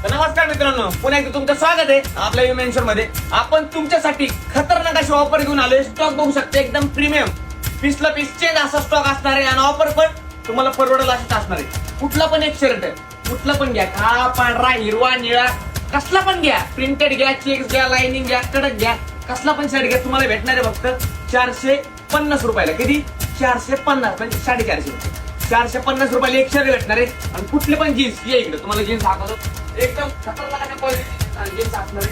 तर नमस्कार मित्रांनो, पुन्हा एकदा तुमचं स्वागत आहे आपल्या विमेन्शन मध्ये. आपण तुमच्यासाठी खतरनाक अशी ऑफर घेऊन आलोय. स्टॉक बघू शकता, एकदम प्रीमियम पीसला पीस चेंज असा स्टॉक असणार आहे आणि ऑफर पण तुम्हाला परवडेल अशीच असणार आहे. कुठला पण एक शर्ट, कुठला पण घ्या, काळा पांढरा हिरवा निळा कसला पण घ्या, प्रिंटेड घ्या, चेक्स घ्या, लाइनिंग घ्या, कडक घ्या, कसला पण शर्ट घ्या, तुम्हाला भेटणार आहे फक्त 450 रुपयाला. किती? 450 म्हणजे 450 रुपये. 450 रुपयाला एक शर्ट भेटणार आहे. आणि कुठले पण जीन्स, ये इकडे तुम्हाला जीन्स दाखवतो. एकदम खतरनाक क्वालिटी जीन्स असणार आहे.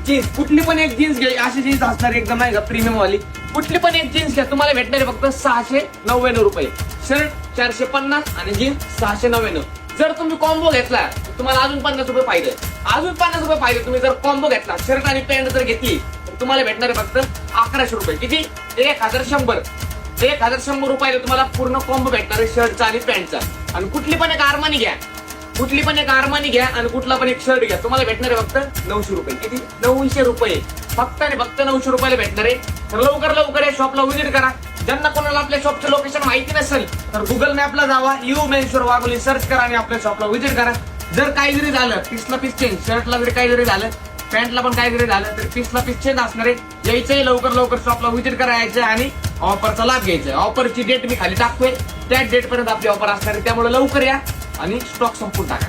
जीन्स कुठली पण एक जीन्स घ्या, अशी जीन्स असणार आहे एकदम नाही का प्रीमियम वाली. कुठली पण एक जीन्स घ्या, तुम्हाला भेटणार आहे फक्त 699 रुपये. शर्ट 450 आणि जीन्स 699. जर तुम्ही कॉम्बो घेतला तर तुम्हाला अजून 50 रुपये फायदे. अजून 50 रुपये फायदे. तुम्ही जर कॉम्बो घेतला, शर्ट आणि पॅन्ट जर घेतली तर तुम्हाला भेटणार आहे फक्त 1100 रुपये. किती? 1100. 1100 रुपयाला तुम्हाला पूर्ण कॉम्बो भेटणार आहे शर्टचा आणि पॅन्टचा. आणि कुठली पण एक आरमानी घ्या, कुठली पण एक आरमानी घ्या आणि कुठला पण एक शर्ट घ्या, तुम्हाला भेटणार आहे फक्त 900 रुपये. किती? 900 रुपये. फक्त आणि फक्त 900 रुपयाला भेटणार आहे. तर लवकर या शॉपला व्हिजिट करा. ज्यांना कोणाला आपल्या शॉपचं लोकेशन माहिती नसेल तर गुगल मॅपला जावा, यू मेन्शोर वाघोली सर्च करा आणि आपल्या शॉपला व्हिजिट करा. जर काही जरी झालं, पीसला पीस चेंज, शर्टला जरी काही जरी झालं, पॅन्टला पण काही जरी झालं, तर पीसला पीस चेंज असणार आहे. यायचंय लवकर शॉपला व्हिजिट करायचं आणि ऑफरचा लाभ घ्यायचा. ऑफरची डेट मी खाली टाकतोय, त्या डेट पर्यंत आपली ऑफर असणार आहे. त्यामुळे लवकर या आणि स्टॉक संपून टाका.